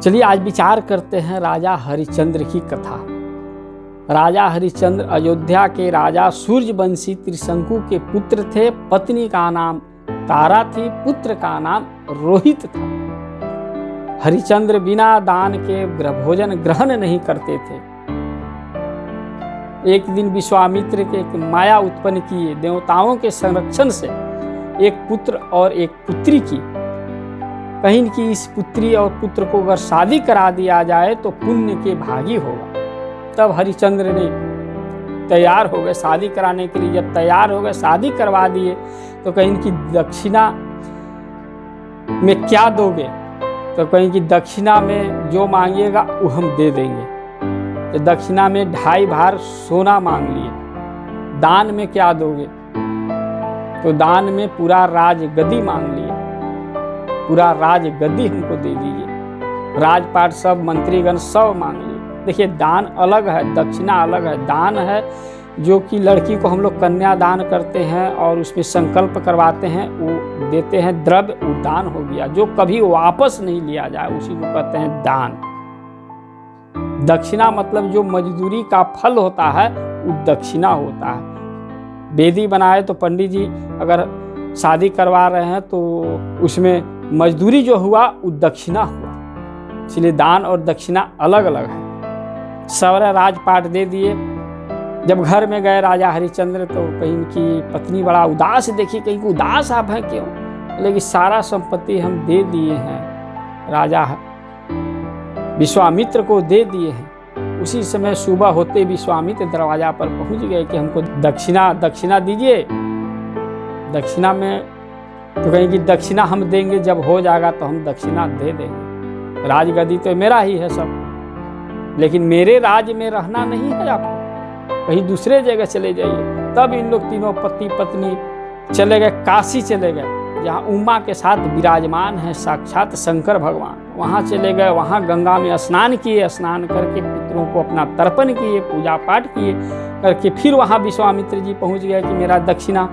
चलिए आज विचार करते हैं राजा हरिश्चंद्र की कथा। राजा हरिश्चंद्र अयोध्या के राजा सूर्यवंशी त्रिशंकु के पुत्र थे। पत्नी का नाम तारा थी, पुत्र का नाम रोहित था। हरिश्चंद्र बिना दान के भोजन ग्रहण नहीं करते थे। एक दिन विश्वामित्र के एक माया उत्पन्न किए, देवताओं के संरक्षण से एक पुत्र और एक पुत्री की। कहीं कि इस पुत्री और पुत्र को अगर शादी करा दिया जाए तो पुण्य के भागी होगा। तब हरिश्चंद्र ने तैयार हो गए शादी कराने के लिए। जब तैयार हो गए, शादी करवा दिए, तो कहीं कि दक्षिणा में क्या दोगे? तो कहीं कि दक्षिणा में जो मांगिएगा वो हम दे देंगे। तो दक्षिणा में 2.5 भार सोना मांग लिए। दान में क्या दोगे? तो दान में पूरा राज गद्दी मांग लिए। पूरा राज गद्दी हमको दे दीजिए। राजपाट सब, मंत्रीगण सब मांग लिए। देखिए, दान अलग है, दक्षिणा अलग है। दान है जो कि लड़की को हम लोग कन्या दान करते हैं और उसमें संकल्प करवाते हैं, वो देते हैं द्रव्य, वो दान हो गया। जो कभी वापस नहीं लिया जाए उसी को कहते हैं दान। दक्षिणा मतलब जो मजदूरी का फल होता है वो दक्षिणा होता है। वेदी बनाए तो पंडित जी अगर शादी करवा रहे हैं तो उसमें मजदूरी जो हुआ वो दक्षिणा हुआ। इसलिए दान और दक्षिणा अलग अलग है। सारा राजपाट दे दिए। जब घर में गए राजा हरिश्चंद्र तो कहीं की पत्नी बड़ा उदास देखी। कहीं को उदास आप हैं क्यों? लेकिन सारा संपत्ति हम दे दिए हैं, राजा विश्वामित्र को दे दिए हैं। उसी समय सुबह होते विश्वामित्र दरवाजा पर पहुंच गए कि हमको दक्षिणा दीजिए। दक्षिणा में तो कहीं की दक्षिणा हम देंगे, जब हो जाएगा तो हम दक्षिणा दे देंगे। राजगद्दी तो मेरा ही है सब, लेकिन मेरे राज में रहना नहीं है आपको, कहीं दूसरे जगह चले जाइए। तब इन लोग तीनों पति पत्नी चले गए, काशी चले गए, जहाँ उमा के साथ विराजमान है साक्षात शंकर भगवान। वहाँ चले गए, वहाँ गंगा में स्नान किए। स्नान करके पितरों को अपना तर्पण किए, पूजा पाठ किए करके फिर वहाँ विश्वामित्र जी पहुँच गए कि मेरा दक्षिणा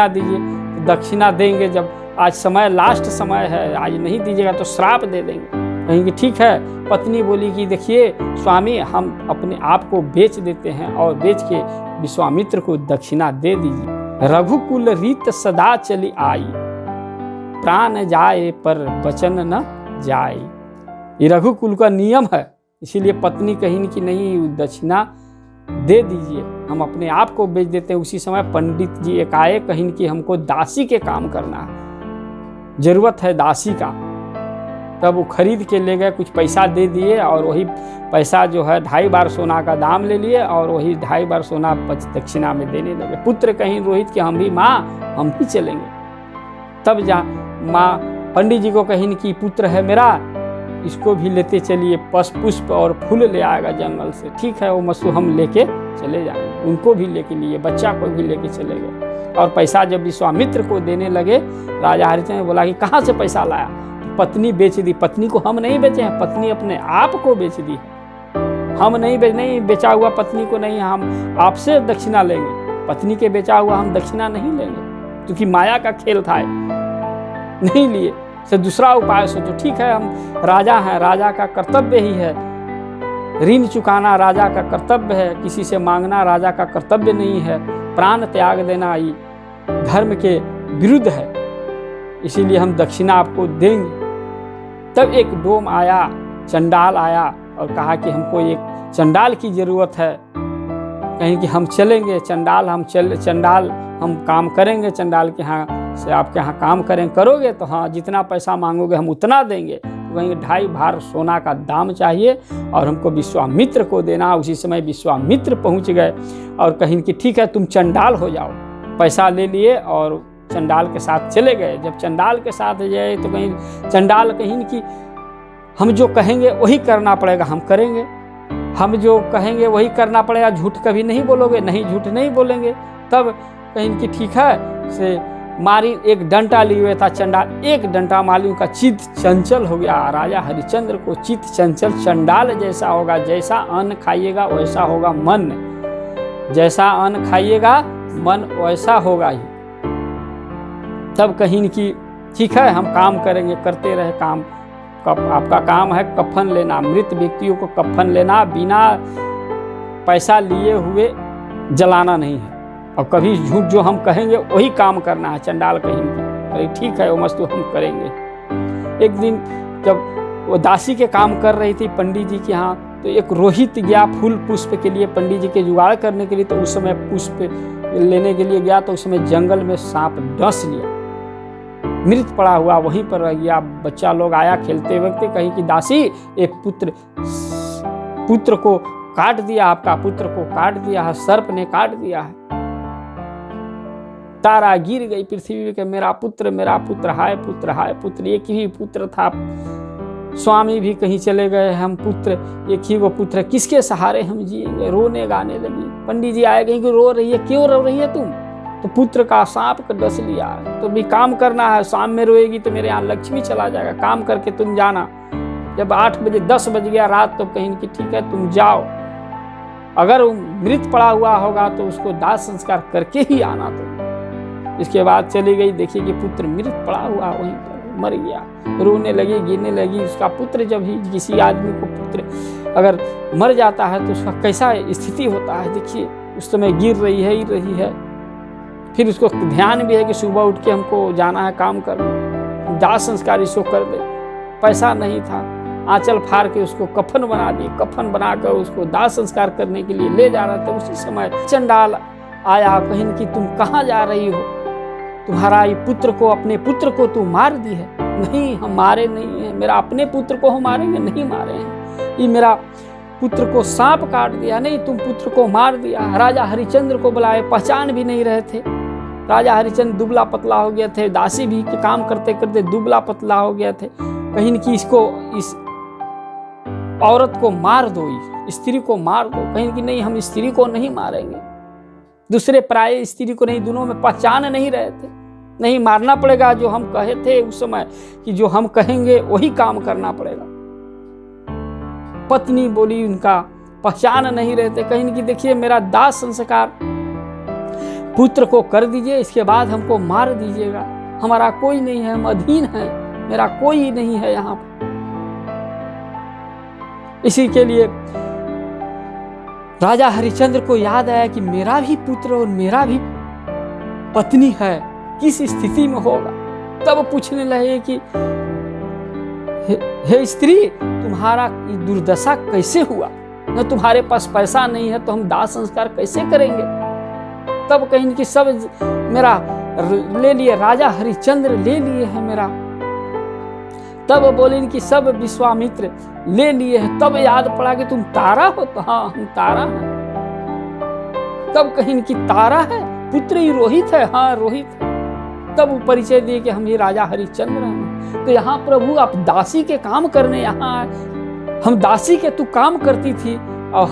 दीजिए। तो दक्षिणा देंगे, जब आज समय लास्ट समय है, आज नहीं दीजिएगा तो श्राप दे देंगे। कहेंगे ठीक है। पत्नी बोली कि देखिए स्वामी, हम अपने आप को बेच देते हैं और बेच के विश्वामित्र को दक्षिणा दे दीजिए। रघुकुल रीत सदा चली आई, प्राण जाए पर वचन न जाए। ये रघुकुल का नियम है। इसीलिए पत्नी कहीं कि नहीं, दक्षिणा दे दीजिए, हम अपने आप को बेच देते हैं। उसी समय पंडित जी एक आए, कहीं कि हमको दासी के काम करना है, जरूरत है दासी का। तब वो खरीद के ले गए, कुछ पैसा दे दिए और वही पैसा जो है 2.5 बार सोना का दाम ले लिए और वही 2.5 बार सोना दक्षिणा में देने लगे। पुत्र कहीं रोहित के, हम भी माँ हम ही चलेंगे। तब जा माँ पंडित जी को कहीं कि पुत्र है मेरा, इसको भी लेते चलिए, पुष्प और फूल ले आएगा जंगल से। ठीक है, वो मसू हम लेके चले जाएंगे। उनको भी लेके लिए, बच्चा को भी लेके चले गए। और पैसा जब विश्वामित्र को देने लगे, राजा हरिश्चंद्र बोला कि कहाँ से पैसा लाया? तो पत्नी बेच दी। पत्नी को हम नहीं बेचे हैं, पत्नी अपने आप को बेच दी है। हम नहीं बेचा हुआ पत्नी को नहीं, हम आपसे दक्षिणा लेंगे। पत्नी के बेचा हुआ हम दक्षिणा नहीं लेंगे, क्योंकि माया का खेल था, नहीं लिए। से दूसरा उपाय सोचो। ठीक है, हम राजा हैं, राजा का कर्तव्य ही है, ऋण चुकाना राजा का कर्तव्य है, किसी से मांगना राजा का कर्तव्य नहीं है, प्राण त्याग देना ये धर्म के विरुद्ध है, इसीलिए हम दक्षिणा आपको देंगे। तब एक डोम आया, चंडाल आया और कहा कि हमको एक चंडाल की जरूरत है, कहीं कि हम चलेंगे। चंडाल हम काम करेंगे, चंडाल के यहाँ से आपके यहाँ काम करोगे तो हाँ, जितना पैसा मांगोगे हम उतना देंगे। तो कहेंगे 2.5 भार सोना का दाम चाहिए और हमको विश्वामित्र को देना। उसी समय विश्वामित्र पहुँच गए और कहीं कि ठीक है, तुम चंडाल हो जाओ। पैसा ले लिए और चंडाल के साथ चले गए। जब चंडाल के साथ गए तो कहीं चंडाल कहीं कि हम जो कहेंगे वही करना पड़ेगा, हम करेंगे। हम जो कहेंगे वही करना पड़ेगा, झूठ कभी नहीं बोलोगे? नहीं, झूठ नहीं बोलेंगे। तब कहीं कि ठीक है, से मारी, एक डंटा लिए हुए था चंडाल, एक डंटा माली, उनका चित्त चंचल हो गया। राजा हरिश्चंद्र को चित्त चंचल चंडाल जैसा होगा। जैसा अन्न खाइएगा वैसा होगा मन, जैसा अन्न खाइएगा मन वैसा होगा ही। तब कहीं कि ठीक है, हम काम करेंगे, करते रहे काम। आपका काम है कफन लेना, मृत व्यक्तियों को कफन लेना, बिना पैसा लिए हुए जलाना नहीं है। और कभी झूठ जो हम कहेंगे वही काम करना है, चंडाल कहेंगे अरे ठीक है वो मस्त हम करेंगे। एक दिन जब वो दासी के काम कर रही थी पंडित जी के यहाँ, तो एक रोहित गया फूल पुष्प के लिए पंडित जी के जुगाड़ करने के लिए। तो उस समय पुष्प लेने के लिए गया तो उस समय जंगल में सांप डस लिया, मृत पड़ा हुआ वहीं पर रह गया। बच्चा लोग आया खेलते वक्त, कही कि दासी एक पुत्र को काट दिया, आपका पुत्र को काट दिया है, सर्प ने काट दिया है। तारा गिर गई पृथ्वी पे, मेरा पुत्र हाय पुत्र हाय पुत्र। एक ही पुत्र था, स्वामी भी कहीं चले गए, हम पुत्र एक ही वो पुत्र, किसके सहारे हम जिएंगे। रोने गाने लगी। पंडित जी आए, कहीं रो रही है, क्यों रो रही है तुम? तो पुत्र का सांप का डस लिया है, तो भी काम करना है, शाम में रोएगी तो मेरे यहाँ लक्ष्मी चला जाएगा, काम करके तुम जाना। जब 8 बजे 10 बज गया रात, तो कहीं कि ठीक है तुम जाओ, अगर वो मृत पड़ा हुआ होगा तो उसको दाह संस्कार करके ही आना तुम। इसके बाद चली गई, देखिए कि पुत्र मृत पड़ा हुआ वहीं पर मर गया। रोने लगी, गिरने लगी। उसका पुत्र, जब ही किसी आदमी को पुत्र अगर मर जाता है तो उसका कैसा स्थिति होता है, देखिए उस समय गिर रही है ही रही है। फिर उसको ध्यान भी है कि सुबह उठ के हमको जाना है काम करने, दाह संस्कार इसको कर दे। पैसा नहीं था, आंचल फाड़ के उसको कफन बना दिए, कफन बनाकर उसको दाह संस्कार करने के लिए ले जा रहा था। उसी समय चंडाल आया, कहीं कि तुम कहाँ जा रही हो, तुम्हारा ये पुत्र को, अपने पुत्र को तू मार दी है। नहीं, हम मारे नहीं है, मेरा अपने पुत्र को हम मारेंगे, नहीं मारे हैं, ये मेरा पुत्र को सांप काट दिया। नहीं, तुम पुत्र को मार दिया। राजा हरिश्चंद्र को बुलाए, पहचान भी नहीं रहे थे। राजा हरिश्चंद्र दुबला पतला हो गया थे, दासी भी के काम करते करते दुबला पतला हो गया थे। कहीं कि इसको, इस औरत को मार दो, इस स्त्री को मार दो। कहीं कि नहीं, हम स्त्री को नहीं मारेंगे, दूसरे पराये स्त्री को नहीं, दोनों में पहचान नहीं रहे थे। नहीं, मारना पड़ेगा, जो हम कहे थे उस समय कि जो हम कहेंगे वही काम करना पड़ेगा। पत्नी बोली, उनका पहचान नहीं रहते। कहीं कि देखिए मेरा दाह संस्कार पुत्र को कर दीजिए, इसके बाद हमको मार दीजिएगा, हमारा कोई नहीं है, हम अधीन है, मेरा कोई नहीं है यहाँ पर। इसी के लिए राजा हरिश्चंद्र को याद आया कि मेरा भी पुत्र और मेरा भी पत्नी है, किस स्थिति में होगा। तब पूछने लगे कि हे स्त्री, तुम्हारा दुर्दशा कैसे हुआ? न तुम्हारे पास पैसा नहीं है तो हम दाह संस्कार कैसे करेंगे? तब कहीं कि सब मेरा ले लिए, राजा हरिश्चंद्र ले लिए हैं मेरा। तब बोले कि सब विश्वामित्र ले लिए हैं। तब याद पड़ा कि तुम तारा हो। तो हाँ, हम तारा हैं। तब कहीं कि तारा है, पुत्र ही रोहित है। हाँ, रोहित है। तब वो परिचय दिए कि हम ये राजा हरिश्चंद्र हैं। तो यहाँ प्रभु आप दासी के काम करने यहाँ आए, हम दासी के तू काम करती थी और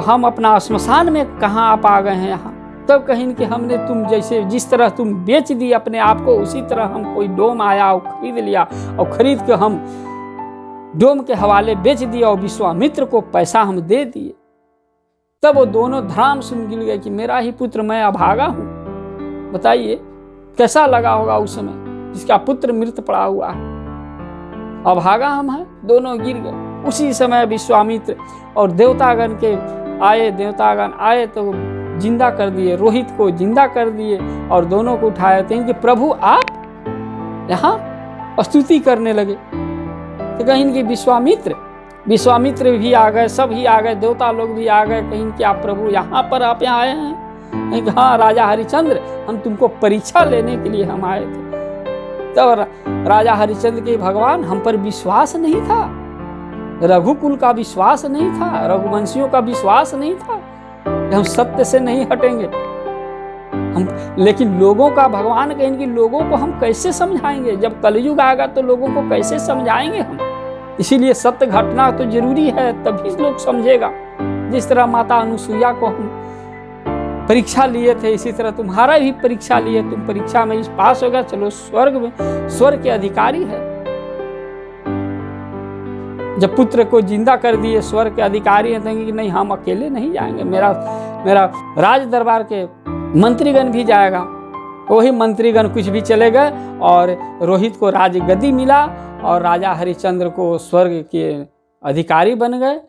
हम अपना श्मशान में कहाँ आप आ गए हैं यहाँ। तब कहीं कि हमने तुम जैसे जिस तरह तुम बेच दी अपने आप को, उसी तरह हम कोई डोम आया और खरीद लिया, और खरीद के हम डोम के हवाले बेच दिया और विश्वामित्र को पैसा हम दे दिए। तब वो दोनों धराम सुन गिर गए कि मेरा ही पुत्र, मैं अभागा हूँ। बताइए कैसा लगा होगा उस समय, जिसका पुत्र मृत पड़ा हुआ है, अभागा हम हैं। दोनों गिर गए। उसी समय विश्वामित्र और देवतागण आए तो जिंदा कर दिए, रोहित को जिंदा कर दिए और दोनों को उठाए थे कि प्रभु आप यहाँ स्तुति करने लगे। तो कहीं कि विश्वामित्र भी आ गए, सब ही आ गए, देवता लोग भी आ गए। कहीं कि आप प्रभु यहाँ पर आप यहाँ आए हैं? कहीं कि हाँ राजा हरिश्चंद्र, हम तुमको परीक्षा लेने के लिए हम आए थे। तो राजा हरिश्चंद्र के भगवान, हम पर विश्वास नहीं था, रघुकुल का विश्वास नहीं था, रघुवंशियों का विश्वास नहीं था, हम सत्य से नहीं हटेंगे हम। लेकिन लोगों का भगवान कहेंगे कि लोगों को हम कैसे समझाएंगे? जब कलयुग आएगा तो लोगों को कैसे समझाएंगे हम? इसीलिए सत्य घटना तो जरूरी है, तभी लोग समझेगा। जिस तरह माता अनुसुईया को हम परीक्षा लिए थे, इसी तरह तुम्हारा भी परीक्षा लिए, तुम परीक्षा में पास हो गया, चलो स्वर्ग में, स्वर्ग के अधिकारी है। जब पुत्र को जिंदा कर दिए, स्वर्ग के अधिकारी हैं, कि नहीं हम अकेले नहीं जाएंगे, मेरा राज दरबार के मंत्रीगण भी जाएगा, वही मंत्रीगण कुछ भी चले गए और रोहित को राज गद्दी मिला और राजा हरिश्चंद्र को स्वर्ग के अधिकारी बन गए।